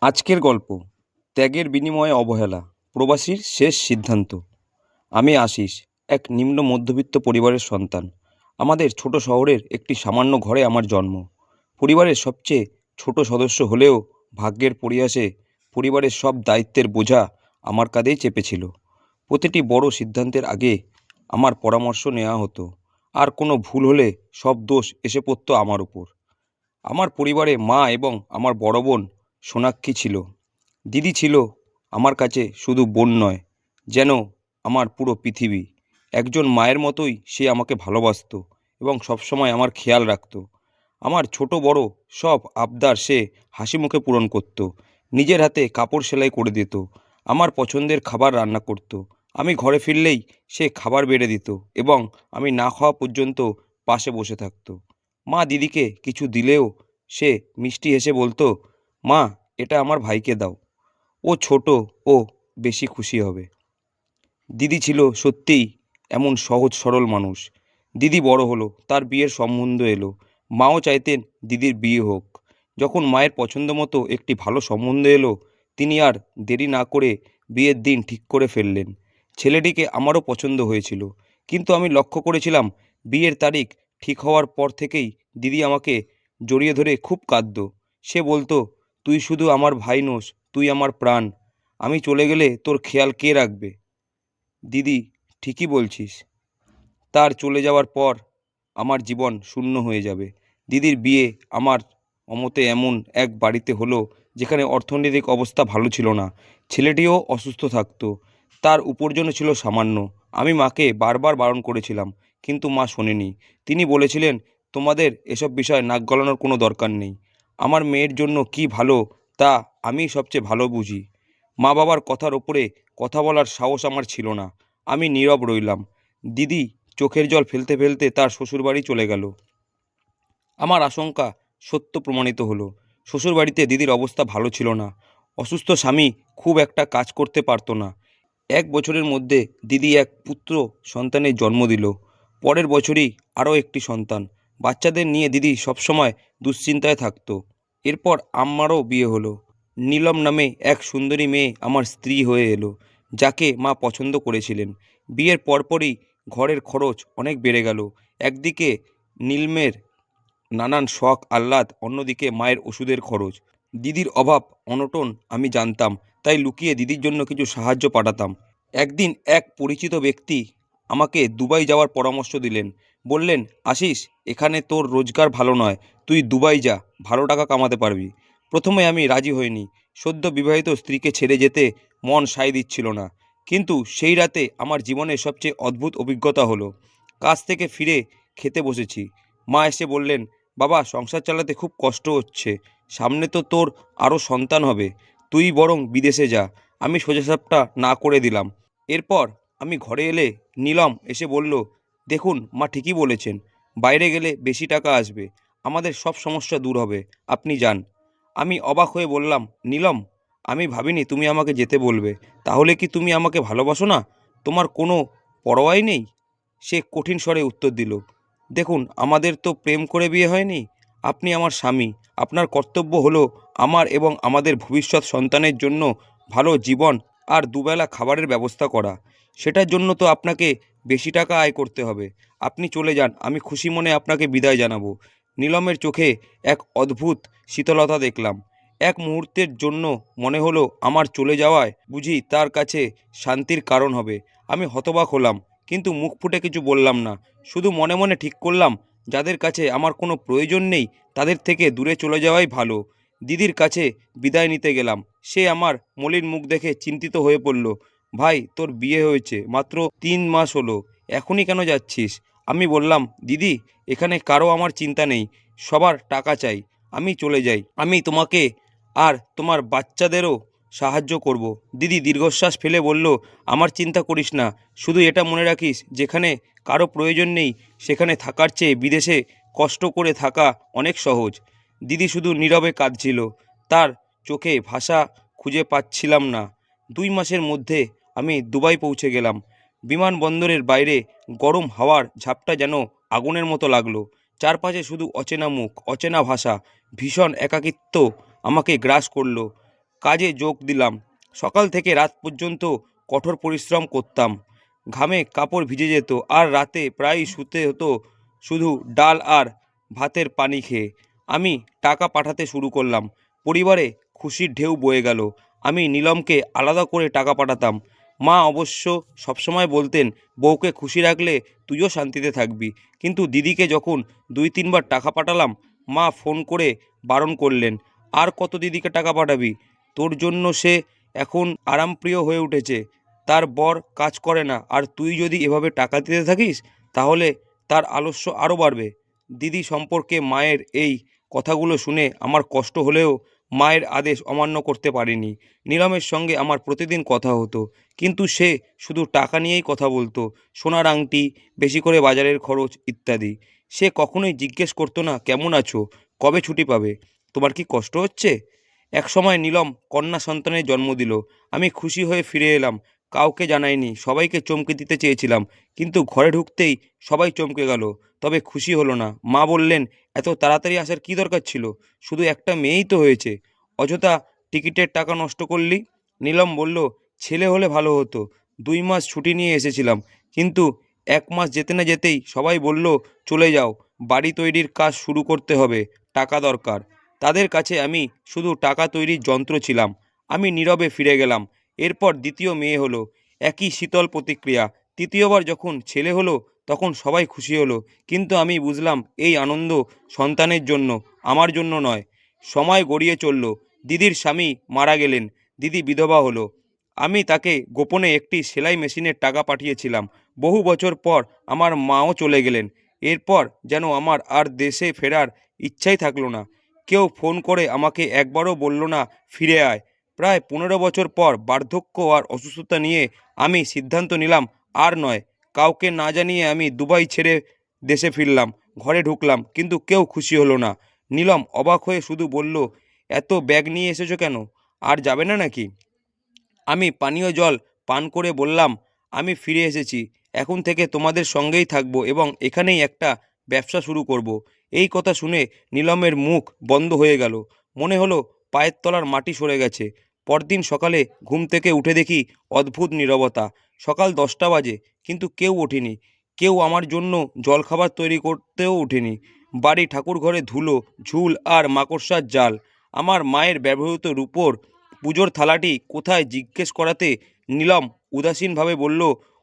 আজকের গল্প ত্যাগের বিনিময়ে অবহেলা, প্রবাসীর শেষ সিদ্ধান্ত। আমি আশিস, এক নিম্ন মধ্যবিত্ত পরিবারের সন্তান। আমাদের ছোট শহরের একটি সামান্য ঘরে আমার জন্ম। পরিবারের সবচেয়ে ছোট সদস্য হলেও ভাগ্যের পরিহাসে পরিবারের সব দায়িত্বের বোঝা আমার কাঁধেই চেপেছিল। প্রতিটি বড় সিদ্ধান্তের আগে আমার পরামর্শ নেওয়া হতো, আর কোনো ভুল হলে সব দোষ এসে পড়তো আমার উপর। আমার পরিবারে মা এবং আমার বড় বোন সোনাক্ষী ছিল। দিদি ছিল আমার কাছে শুধু বোন নয়, যেন আমার পুরো পৃথিবী। একজন মায়ের মতোই সে আমাকে ভালোবাসতো এবং সবসময় আমার খেয়াল রাখতো। আমার ছোট বড় সব আবদার সে হাসি মুখে পূরণ করত। নিজের হাতে কাপড় সেলাই করে দিত, আমার পছন্দের খাবার রান্না করত। আমি ঘরে ফিরলেই সে খাবার বেড়ে দিত এবং আমি না খাওয়া পর্যন্ত পাশে বসে থাকতো। মা দিদিকে কিছু দিলেও সে মিষ্টি হেসে বলতো, মা, এটা আমার ভাইকে দাও, ও ছোট, ও বেশি খুশি হবে। দিদি ছিল সত্যিই এমন সহজ সরল মানুষ। দিদি বড় হলো, তার বিয়ের সম্বন্ধ এলো। মাও চাইতেন দিদির বিয়ে হোক। যখন মায়ের পছন্দ মতো একটি ভালো সম্বন্ধ এলো, তিনি আর দেরি না করে বিয়ের দিন ঠিক করে ফেললেন। ছেলেটিকে আমারও পছন্দ হয়েছিল, কিন্তু আমি লক্ষ্য করেছিলাম বিয়ের তারিখ ঠিক হওয়ার পর থেকেই দিদি আমাকে জড়িয়ে ধরে খুব কাঁদতো। সে বলতো, তুই শুধু আমার ভাই নোস, তুই আমার প্রাণ। আমি চলে গেলে তোর খেয়াল কে রাখবে? দিদি, ঠিকই বলছিস। তার চলে যাওয়ার পর আমার জীবন শূন্য হয়ে যাবে। দিদির বিয়ে আমার অমতে এমন এক বাড়িতে হলো যেখানে অর্থনৈতিক অবস্থা ভালো ছিল না। ছেলেটিও অসুস্থ থাকতো, তার উপার্জন ছিল সামান্য। আমি মাকে বারবার বারণ করেছিলাম, কিন্তু মা শোনেনি। তিনি বলেছিলেন, তোমাদের এসব বিষয়ে নাক গলানোর কোনো দরকার নেই। আমার মেয়ের জন্য কি ভালো তা আমি সবচেয়ে ভালো বুঝি। মা বাবার কথার ওপরে কথা বলার সাহস আমার ছিল না। আমি নীরব রইলাম। দিদি চোখের জল ফেলতে ফেলতে তার শ্বশুরবাড়ি চলে গেল। আমার আশঙ্কা সত্য প্রমাণিত হলো। শ্বশুরবাড়িতে দিদির অবস্থা ভালো ছিল না। অসুস্থ স্বামী খুব একটা কাজ করতে পারতো না। 1 বছরের মধ্যে দিদি এক পুত্র সন্তানের জন্ম দিল। পরের বছরই আরও একটি সন্তান। বাচ্চাদের নিয়ে দিদি সবসময় দুশ্চিন্তায় থাকতো। এরপর আমারও বিয়ে হলো। নীলম নামে এক সুন্দরী মেয়ে আমার স্ত্রী হয়ে এলো, যাকে মা পছন্দ করেছিলেন। বিয়ের পরপরই ঘরের খরচ অনেক বেড়ে গেল। একদিকে নীলমের নানান শখ আহ্লাদ, অন্যদিকে মায়ের ওষুধের খরচ। দিদির অভাব অনটন আমি জানতাম, তাই লুকিয়ে দিদির জন্য কিছু সাহায্য পাঠাতাম। একদিন এক পরিচিত ব্যক্তি আমাকে দুবাই যাওয়ার পরামর্শ দিলেন। বললেন, আশিস, এখানে তোর রোজগার ভালো নয়, তুই দুবাই যা, ভালো টাকা কামাতে পারবি। প্রথমে আমি রাজি হইনি। সদ্য বিবাহিত স্ত্রীকে ছেড়ে যেতে মন সায় দিচ্ছিল না। কিন্তু সেই রাতে আমার জীবনের সবচেয়ে অদ্ভুত অভিজ্ঞতা হলো। কাজ থেকে ফিরে খেতে বসেছি। মা এসে বললেন, বাবা, সংসার চালাতে খুব কষ্ট হচ্ছে। সামনে তো তোর আরও সন্তান হবে, তুই বরং বিদেশে যা। আমি সোজাসাপটা না করে দিলাম। এরপর আমি ঘরে এলে নীলম এসে বলল, দেখুন, মা ঠিকই বলেছেন, বাইরে গেলে বেশি টাকা আসবে, আমাদের সব সমস্যা দূর হবে, আপনি যান। আমি অবাক হয়ে বললাম, নীলম, আমি ভাবিনি তুমি আমাকে যেতে বলবে। তাহলে কি তুমি আমাকে ভালোবাসো না? তোমার কোনো পরোয়াই নেই? সে কঠিন স্বরে উত্তর দিল, দেখুন, আমাদের তো প্রেম করে বিয়ে হয়নি। আপনি আমার স্বামী। আপনার কর্তব্য হলো আমার এবং আমাদের ভবিষ্যৎ সন্তানের জন্য ভালো জীবন আর দুবেলা খাবারের ব্যবস্থা করা। সেটার জন্য তো আপনাকে বেশি টাকা আয় করতে হবে। আপনি চলে যান, আমি খুশি মনে আপনাকে বিদায় জানাবো। নীলমের চোখে এক অদ্ভুত শীতলতা দেখলাম। এক মুহূর্তের জন্য মনে হলো আমার চলে যাওয়ায় বুঝি তার কাছে শান্তির কারণ হবে। আমি হতবাক হলাম, কিন্তু মুখ ফুটে কিছু বললাম না। শুধু মনে মনে ঠিক করলাম, যাদের কাছে আমার কোনো প্রয়োজন নেই তাদের থেকে দূরে চলে যাওয়াই ভালো। দিদির কাছে বিদায় নিতে গেলাম। সে আমার মলিন মুখ দেখে চিন্তিত হয়ে পড়ল। ভাই, তোর বিয়ে হয়েছে মাত্র 3 মাস হলো, এখনই কেন যাচ্ছিস? আমি বললাম, দিদি, এখানে কারো আমার চিন্তা নেই, সবার টাকা চাই। আমি চলে যাই, আমি তোমাকে আর তোমার বাচ্চাদেরও সাহায্য করব। দিদি দীর্ঘশ্বাস ফেলে বলল, আমার চিন্তা করিস না, শুধু এটা মনে রাখিস, যেখানে কারো প্রয়োজন নেই সেখানে থাকার চেয়ে বিদেশে কষ্ট করে থাকা অনেক সহজ। দিদি শুধু নীরবে কাঁদছিল, তার চোখে ভাষা খুঁজে পাচ্ছিলাম না। 2 মাসের মধ্যে আমি দুবাই পৌঁছে গেলাম। বিমানবন্দরের বাইরে গরম হাওয়ার ঝাপটা যেন আগুনের মতো লাগলো। চারপাশে শুধু অচেনা মুখ, অচেনা ভাষা। ভীষণ একাকিত্ব আমাকে গ্রাস করলো। কাজে যোগ দিলাম। সকাল থেকে রাত পর্যন্ত কঠোর পরিশ্রম করতাম, ঘামে কাপড় ভিজে যেত আর রাতে প্রায়ই শুতে হতো শুধু ডাল আর ভাতের পানি খেয়ে। আমি টাকা পাঠাতে শুরু করলাম, পরিবারে খুশির ঢেউ বয়ে গেল। আমি নীলমকে আলাদা করে টাকা পাঠাতাম। মা অবশ্য সবসময় বলতেন, বউকে খুশি রাখলে তুইও শান্তিতে থাকবি। কিন্তু দিদিকে যখন 2-3 বার টাকা পাঠালাম, মা ফোন করে বারণ করলেন, আর কত দিদিকে টাকা পাঠাবি? তোর জন্য সে এখন আরামপ্রিয় হয়ে উঠেছে, তার বর কাজ করে না, আর তুই যদি এভাবে টাকা দিতে থাকিস তাহলে তার আলস্য আরও বাড়বে। দিদি সম্পর্কে মায়ের এই কথাগুলো শুনে আমার কষ্ট হলেও মায়ের আদেশ অমান্য করতে পারিনি। নীলমের সঙ্গে আমার প্রতিদিন কথা হতো, কিন্তু সে শুধু টাকা নিয়েই কথা বলতো, সোনার আংটি, বেশি করে বাজারের খরচ ইত্যাদি। সে কখনোই জিজ্ঞেস করতো না, কেমন আছো, কবে ছুটি পাবে, তোমার কি কষ্ট হচ্ছে? একসময় নীলম কন্যা সন্তানের জন্ম দিল। আমি খুশি হয়ে ফিরে এলাম, কাউকে জানাইনি, সবাইকে চমকে দিতে চেয়েছিলাম, কিন্তু ঘরে ঢুকতেই সবাই চমকে গেল, তবে খুশি হলো না। মা বললেন, এত তাড়াতাড়ি আসার কী দরকার ছিল, শুধু একটা মেয়েই তো হয়েছে, অযথা টিকিটের টাকা নষ্ট করলি। নীলম বলল, ছেলে হলে ভালো হতো, 2 মাস ছুটি নিয়ে এসেছিলাম, কিন্তু 1 মাস যেতে না যেতেই সবাই বলল, চলে যাও, বাড়ি তৈরির কাজ শুরু করতে হবে, টাকা দরকার। তাদের কাছে আমি শুধু টাকা তৈরির যন্ত্র ছিলাম। আমি নীরবে ফিরে গেলাম। এরপর দ্বিতীয় মেয়ে হলো, একই শীতল প্রতিক্রিয়া। তৃতীয়বার যখন ছেলে হলো তখন সবাই খুশি হলো, কিন্তু আমি বুঝলাম এই আনন্দ সন্তানের জন্য, আমার জন্য নয়। সময় গড়িয়ে চলল, দিদির স্বামী মারা গেলেন, দিদি বিধবা হলো। আমি তাকে গোপনে একটি সেলাই মেশিনের টাকা পাঠিয়েছিলাম। বহু বছর পর আমার মাও চলে গেলেন। এরপর যেন আমার আর দেশে ফেরার ইচ্ছাই থাকলো না। কেউ ফোন করে আমাকে একবারও বলল না, ফিরে আয়। প্রায় 15 বছর পর বার্ধক্য আর অসুস্থতা নিয়ে আমি সিদ্ধান্ত নিলাম, আর নয়। কাউকে না জানিয়ে আমি দুবাই ছেড়ে দেশে ফিরলাম। ঘরে ঢুকলাম, কিন্তু কেউ খুশি হলো না। নীলম অবাক হয়ে শুধু বলল, এত ব্যাগ নিয়ে এসেছো কেন, আর যাবে না নাকি? আমি পানীয় জল পান করে বললাম, আমি ফিরে এসেছি, এখন থেকে তোমাদের সঙ্গেই থাকবো এবং এখানেই একটা ব্যবসা শুরু করব। এই কথা শুনে নীলমের মুখ বন্ধ হয়ে গেল, মনে হলো পায়ের তলার মাটি সরে গেছে। পরদিন সকালে ঘুম থেকে উঠে দেখি অদ্ভুত নীরবতা। সকাল 10টা বাজে, কিন্তু কেউ ওঠেনি, কেউ আমার জন্য জলখাবার তৈরি করতেও ওঠেনি। বাড়ি ঠাকুর ঘরে ধুলো, ঝুল আর মাকড়সার জাল। আমার মায়ের ব্যবহৃত রূপোর পুজোর থালাটি কোথায় জিজ্ঞেস করাতে নীলম উদাসীনভাবে বলল,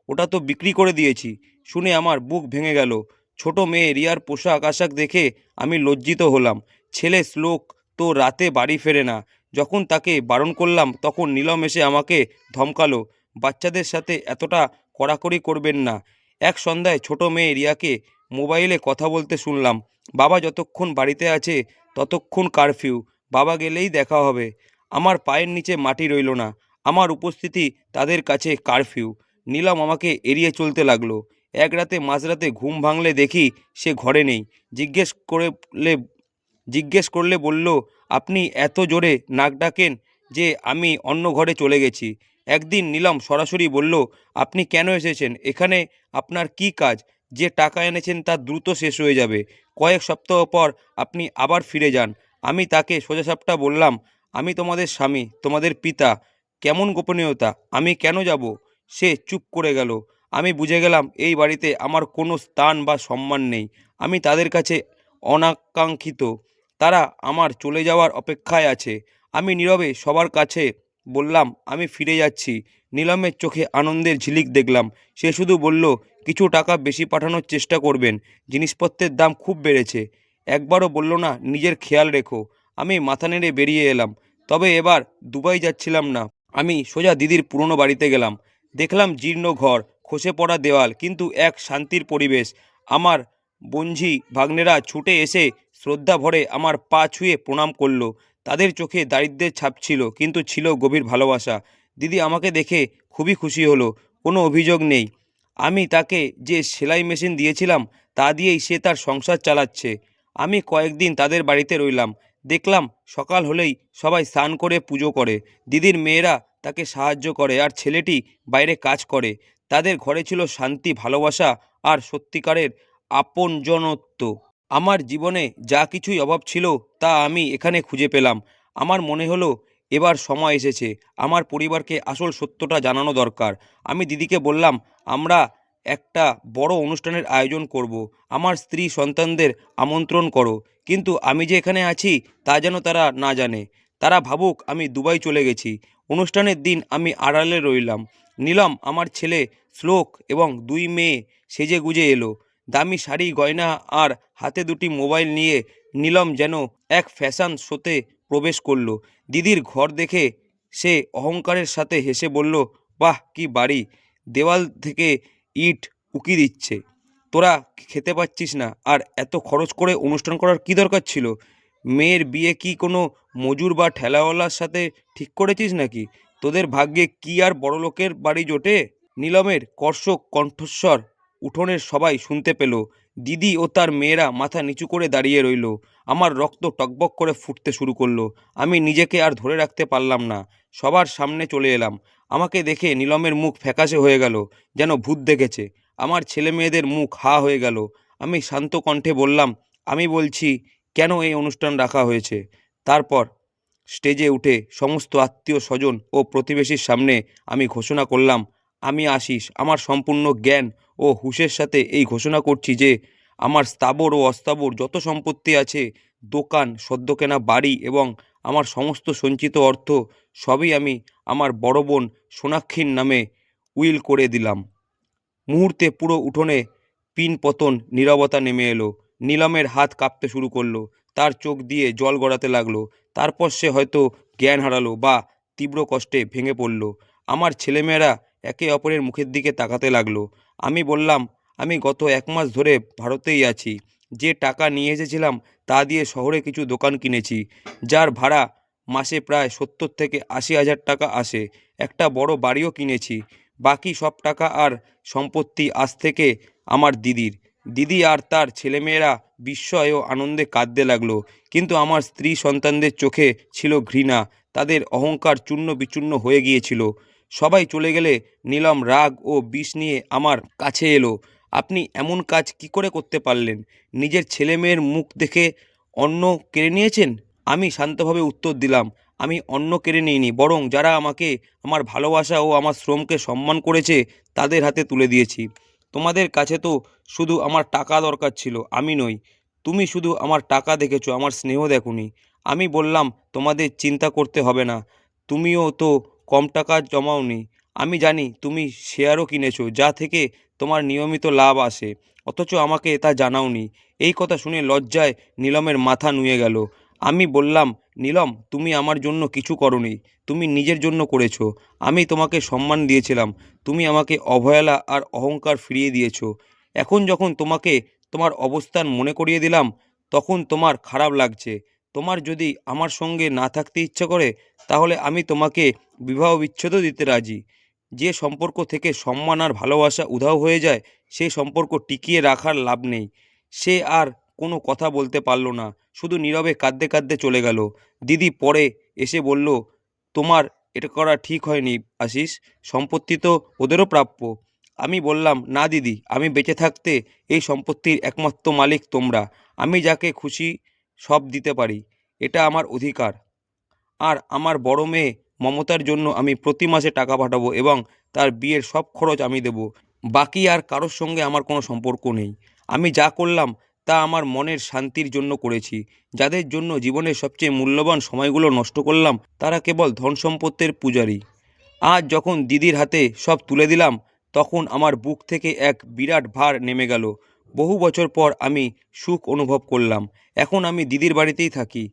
ওটা তো বিক্রি করে দিয়েছি। শুনে আমার বুক ভেঙে গেল। ছোট মেয়ে রিয়ার পোশাক আশাক দেখে আমি লজ্জিত হলাম। ছেলে শ্লোক তো রাতে বাড়ি ফেরে না। যখন তাকে বারণ করলাম তখন নীলম এসে আমাকে ধমকালো, বাচ্চাদের সাথে এতটা কড়াকড়ি করবেন না। এক সন্ধ্যায় ছোট মেয়ে রিয়াকে মোবাইলে কথা বলতে শুনলাম, বাবা যতক্ষণ বাড়িতে আছে ততক্ষণ কারফিউ, বাবা গেলেই দেখা হবে। আমার পায়ের নিচে মাটি রইল না, আমার উপস্থিতি তাদের কাছে কারফিউ। নীলম আমাকে এড়িয়ে চলতে লাগলো। এক রাতে মাঝরাতে ঘুম ভাঙলে দেখি সে ঘরে নেই। জিজ্ঞেস করলে বলল, আপনি এত জোরে নাক ডাকেন যে আমি অন্য ঘরে চলে গেছি। একদিন নীলম সরাসরি বলল, আপনি কেন এসেছেন এখানে, আপনার কি কাজ? যে টাকা এনেছেন তা দ্রুত শেষ হয়ে যাবে, কয়েক সপ্তাহ পর আপনি আবার ফিরে যান। আমি তাকে সোজাসাপটা বললাম, আমি তোমাদের স্বামী, তোমাদের পিতা, কেমন গোপনীয়তা, আমি কেন যাব? সে চুপ করে গেল। আমি বুঝে গেলাম এই বাড়িতে আমার কোনো স্থান বা সম্মান নেই। আমি তাদের কাছে অনাকাঙ্ক্ষিত, তারা আমার চলে যাওয়ার অপেক্ষায় আছে। আমি নীরবে সবার কাছে বললাম, আমি ফিরে যাচ্ছি। নীলমের চোখে আনন্দের ঝিলিক দেখলাম। সে শুধু বলল, কিছু টাকা বেশি পাঠানোর চেষ্টা করবেন, জিনিসপত্রের দাম খুব বেড়েছে। একবারও বলল না, নিজের খেয়াল রেখো। আমি মাথা নেড়ে বেরিয়ে এলাম। তবে এবার দুবাই যাচ্ছিলাম না, আমি সোজা দিদির পুরনো বাড়িতে গেলাম। দেখলাম জীর্ণ ঘর, খসে পড়া দেওয়াল, কিন্তু এক শান্তির পরিবেশ। আমার বঞ্ঝি ভাগ্নেরা ছুটে এসে শ্রদ্ধা ভরে আমার পা ছুঁয়ে প্রণাম করলো। তাদের চোখে দারিদ্র্যের ছাপ ছিল, কিন্তু ছিল গভীর ভালোবাসা। দিদি আমাকে দেখে খুবই খুশি হলো, কোনো অভিযোগ নেই। আমি তাকে যে সেলাই মেশিন দিয়েছিলাম তা দিয়েই সে তার সংসার চালাচ্ছে। আমি কয়েকদিন তাদের বাড়িতে রইলাম। দেখলাম সকাল হলেই সবাই স্নান করে পুজো করে, দিদির মেয়েরা তাকে সাহায্য করে, আর ছেলেটি বাইরে কাজ করে। তাদের ঘরে ছিল শান্তি, ভালোবাসা আর সত্যিকারের আপনজনত্ব। আমার জীবনে যা কিছুই অভাব ছিল তা আমি এখানে খুঁজে পেলাম। আমার মনে হলো এবার সময় এসেছে, আমার পরিবারকে আসল সত্যটা জানানো দরকার। আমি দিদিকে বললাম, আমরা একটা বড় অনুষ্ঠানের আয়োজন করব, আমার স্ত্রী সন্তানদের আমন্ত্রণ করো, কিন্তু আমি যে এখানে আছি তা যেন তারা না জানে। তারা ভাবুক আমি দুবাই চলে গেছি। অনুষ্ঠানের দিন আমি আড়ালে রইলাম। নীলম আমার ছেলে শ্লোক এবং দুই মেয়ে সেজে গুজে এলো। দামি শাড়ি গয়না আর হাতে দুটি মোবাইল নিয়ে নীলম যেন এক ফ্যাশন শোতে প্রবেশ করলো। দিদির ঘর দেখে সে অহংকারের সাথে হেসে বলল, বাহ কি বাড়ি, দেওয়াল থেকে ইট উকি দিচ্ছে। তোরা খেতে পাচ্ছিস না আর এত খরচ করে অনুষ্ঠান করার কি দরকার ছিল? মেয়ের বিয়ে কি কোনো মজুর বা ঠেলাওয়ালার সাথে ঠিক করেছিস নাকি? তোদের ভাগ্যে কি আর বড়লোকের বাড়ি জোটে? নীলমের কর্কশ কণ্ঠস্বর উঠোনের সবাই শুনতে পেল। দিদি ও তার মেয়েরা মাথা নিচু করে দাঁড়িয়ে রইল। আমার রক্ত টকবক করে ফুটতে শুরু করলো। আমি নিজেকে আর ধরে রাখতে পারলাম না, সবার সামনে চলে এলাম। আমাকে দেখে নীলমের মুখ ফ্যাকাশে হয়ে গেল, যেন ভূত দেখেছে। আমার ছেলে মেয়েদের মুখ হা হয়ে গেল। আমি শান্ত কণ্ঠে বললাম, আমি বলছি কেন এই অনুষ্ঠান রাখা হয়েছে। তারপর স্টেজে উঠে সমস্ত আত্মীয় স্বজন ও প্রতিবেশীর সামনে আমি ঘোষণা করলাম, আমি আশিস আমার সম্পূর্ণ জ্ঞান ও হুঁশের সাথে এই ঘোষণা করছি যে আমার স্থাবর ও অস্থাবর যত সম্পত্তি আছে, দোকান, সদ্য কেনা বাড়ি এবং আমার সমস্ত সঞ্চিত অর্থ সবই আমি আমার বড় বোন সোনাক্ষীর নামে উইল করে দিলাম। মুহূর্তে পুরো উঠোনে পিন-পতন নীরবতা নেমে এলো। নীলমের হাত কাঁপতে শুরু করলো, তার চোখ দিয়ে জল গড়াতে লাগলো। তারপর সে হয়তো জ্ঞান হারালো বা তীব্র কষ্টে ভেঙে পড়ল। আমার ছেলেমেয়েরা একে অপরের মুখের দিকে তাকাতে লাগলো। আমি বললাম, আমি গত 1 মাস ধরে ভারতেই আছি। যে টাকা নিয়ে এসেছিলাম তা দিয়ে শহরে কিছু দোকান কিনেছি, যার ভাড়া মাসে প্রায় 70 থেকে 80 হাজার টাকা আসে। একটা বড় বাড়িও কিনেছি। বাকি সব টাকা আর সম্পত্তি আজ থেকে আমার দিদির। দিদি আর তার ছেলেমেয়েরা বিস্ময় ও আনন্দে কাঁদতে লাগলো, কিন্তু আমার স্ত্রী সন্তানদের চোখে ছিল ঘৃণা। তাদের অহংকার চূর্ণ বিচূর্ণ হয়ে গিয়েছিল। সবাই চলে গেলে নীলম রাগ ও বিষ নিয়ে আমার কাছে এলো। আপনি এমন কাজ কি করে করতে পারলেন? নিজের ছেলেমেয়ের মুখ দেখে অন্ন কেড়ে নিয়েছেন? আমি শান্তভাবে উত্তর দিলাম, আমি অন্ন কেড়ে নিইনি, বরং যারা আমাকে আমার ভালোবাসা ও আমার শ্রমকে সম্মান করেছে তাদের হাতে তুলে দিয়েছি। তোমাদের কাছে তো শুধু আমার টাকা দরকার ছিল, আমি নই। তুমি শুধু আমার টাকা দেখেছো, আমার স্নেহ দেখোনি। আমি বললাম, তোমাদের চিন্তা করতে হবে না, তুমিও তো কম টাকা জমাওনি। আমি জানি তুমি শেয়ারও কিনেছো, যা থেকে তোমার নিয়মিত লাভ আসে, অথচ আমাকে তা জানাওনি। এই কথা শুনে লজ্জায় নীলমের মাথা নুয়ে গেল। আমি বললাম, নীলম, তুমি আমার জন্য কিছু করনি, তুমি নিজের জন্য করেছো। আমি তোমাকে সম্মান দিয়েছিলাম, তুমি আমাকে অবহেলা আর অহংকার ফিরিয়ে দিয়েছো। এখন যখন তোমাকে তোমার অবস্থান মনে করিয়ে দিলাম, তখন তোমার খারাপ লাগছে। তোমার যদি আমার সঙ্গে না থাকতে ইচ্ছে করে, তাহলে আমি তোমাকে বিবাহ বিচ্ছেদও দিতে রাজি। যে সম্পর্ক থেকে সম্মান আর ভালোবাসা উধাও হয়ে যায়, সেই সম্পর্ক টিকিয়ে রাখার লাভ নেই। সে আর কোনো কথা বলতে পারল না, শুধু নীরবে কাঁদতে কাঁদতে চলে গেল। দিদি পরে এসে বলল, তোমার এটা করা ঠিক হয়নি আশিস, সম্পত্তি তো ওদেরও প্রাপ্য। আমি বললাম, না দিদি, আমি বেঁচে থাকতে এই সম্পত্তির একমাত্র মালিক তোমরা। আমি যাকে খুশি সব দিতে পারি, এটা আমার অধিকার। আর আমার বড় মেয়ে মমতার জন্য আমি প্রতি মাসে টাকা পাঠাবো এবং তার বিয়ের সব খরচ আমি দেব। বাকি আর কারোর সঙ্গে আমার কোনো সম্পর্ক নেই। আমি যা করলাম তা আমার মনের শান্তির জন্য করেছি। যাদের জন্য জীবনের সবচেয়ে মূল্যবান সময়গুলো নষ্ট করলাম, তারা কেবল ধন সম্পত্তির পূজারী। আজ যখন দিদির হাতে সব তুলে দিলাম, তখন আমার বুক থেকে এক বিরাট ভার নেমে গেল। বহু বছর পর আমি সুখ অনুভব করলাম। এখন আমি দিদির বাড়িতেই থাকি।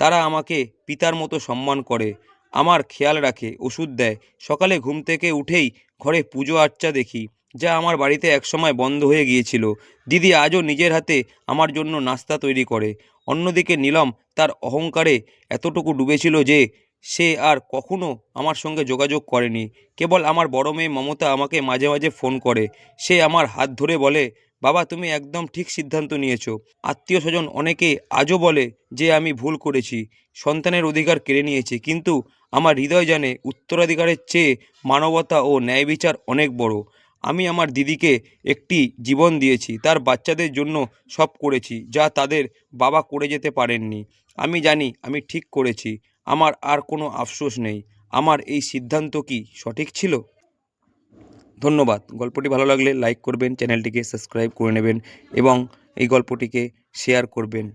তারা আমাকে পিতার মতো সম্মান করে, আমার খেয়াল রাখে, ওষুধ দেয়। সকালে ঘুম থেকে উঠেই ঘরে পুজো আর্চা দেখি, যা আমার বাড়িতে একসময় বন্ধ হয়ে গিয়েছিল। দিদি আজও নিজের হাতে আমার জন্য নাস্তা তৈরি করে। অন্যদিকে নীলম তার অহংকারে এতটুকু ডুবেছিল যে সে আর কখনো আমার সঙ্গে যোগাযোগ করেনি। কেবল আমার বড় মেয়ে মমতা আমাকে মাঝে মাঝে ফোন করে। সে আমার হাত ধরে বলে, বাবা তুমি একদম ঠিক সিদ্ধান্ত নিয়েছো। আত্মীয় স্বজন অনেকে আজও বলে যে আমি ভুল করেছি, সন্তানের অধিকার কেড়ে নিয়েছি, কিন্তু আমার হৃদয় জানে উত্তরাধিকারের চেয়ে মানবতা ও ন্যায় বিচার অনেক বড়। আমি আমার দিদিকে একটি জীবন দিয়েছি, তার বাচ্চাদের জন্য সব করেছি যা তাদের বাবা করে যেতে পারেননি। আমি জানি আমি ঠিক করেছি। আমার আর কোনো আফসোস নেই। আমার এই সিদ্ধান্ত কি সঠিক ছিল? ধন্যবাদ। গল্পটি ভালো লাগলে লাইক করবেন, চ্যানেলটিকে সাবস্ক্রাইব করে নেবেন এবং এই গল্পটিকে শেয়ার করবেন।